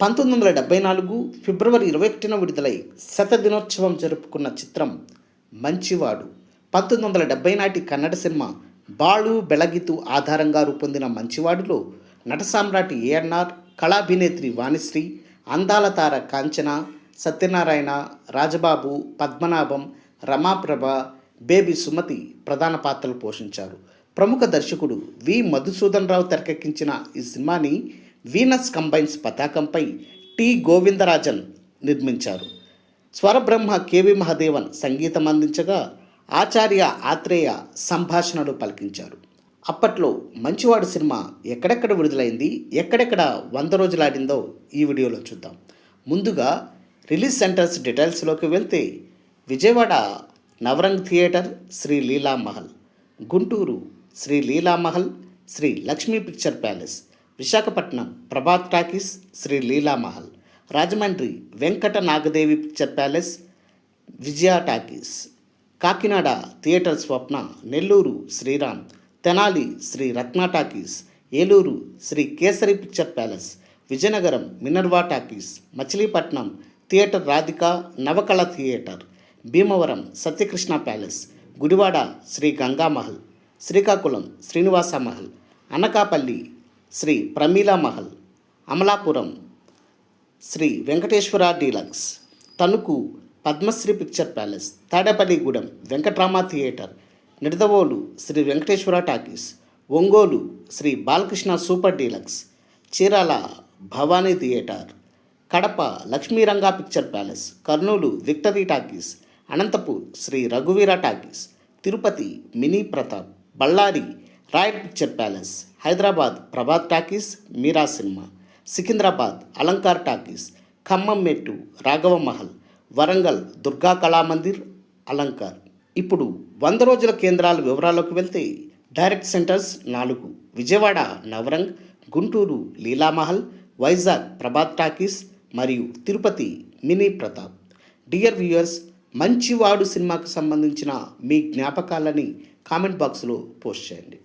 1974 ఫిబ్రవరి 21న విడుదలై శతదినోత్సవం జరుపుకున్న చిత్రం మంచివాడు. 1970 నాటి కన్నడ సినిమా బాళు బెళగితు ఆధారంగా రూపొందిన మంచివాడులో నట సామ్రాట్ ఏఎన్ఆర్, కళాభినేత్రి వాణిశ్రీ, అందాల తార కాంచన, సత్యనారాయణ, రాజబాబు, పద్మనాభం, రమాప్రభ, బేబీ సుమతి ప్రధాన పాత్రలు పోషించారు. ప్రముఖ దర్శకుడు వి మధుసూదన్ రావు తెరకెక్కించిన ఈ సినిమాని వీనస్ కంబైన్స్ పతాకంపై టి గోవిందరాజన్ నిర్మించారు. స్వరబ్రహ్మ కెవి మహదేవన్ సంగీతం అందించగా ఆచార్య ఆత్రేయ సంభాషణలు పలికించారు. అప్పట్లో మంచివాడు సినిమా ఎక్కడెక్కడ విడుదలైంది, ఎక్కడెక్కడ 100 రోజులు ఆడిందో ఈ వీడియోలో చూద్దాం. ముందుగా రిలీజ్ సెంటర్స్ డీటెయిల్స్లోకి వెళ్తే Vijayawada Navrang theatre Sri Leelamahal, Guntur Sri Leelamahal Sri Lakshmi picture palace, Visakhapatnam Prabhat talkies Sri Leelamahal, Rajahmundry Venkata Nagadevi picture palace Vijaya talkies, Kakinada theatre Swapna, Nellore Sriram, Tenali Sri Ratna talkies, Eluru Sri Kesari picture palace, Vizianagaram Minerva talkies, Machilipatnam theatre Radhika Navakala theatre, Bhimavaram Satyakrishna palace, Gudivada Sri Gangamahal, Srikakulam Srinivasa Mahal, Anakapalli Sri Pramila Mahal, Amalapuram Sri Venkateswara deluxe, Tanuku Padmashri picture palace, Tadepalligudem Venkatrama theatre, Nidadavolu Sri Venkateswara talkies, Ongole Sri Balakrishna super deluxe, Chirala Bhavani theatre, Kadapa Lakshmiranga picture palace, Kurnool victory talkies, Anantapur Sri రఘువీర talkies, Tirupati mini Pratap, Ballari royal picture palace, Hyderabad Prabhat talkies Meera cinema, Secunderabad Alankar talkies, Khammam Mettu Raghava Mahal, Warangal Durga Kalamandir Alankar. ఇప్పుడు 100 రోజుల కేంద్రాల వివరాల్లోకి వెళ్తే direct centres 4, Vijayawada Navrang, Guntur Leelamahal, Vizag Prabhat talkies మరియు Tirupati mini Pratap. Dear viewers, Manchivadu సినిమాకు సంబంధించిన మీ జ్ఞాపకాలని comment బాక్స్లో పోస్ట్ చేయండి.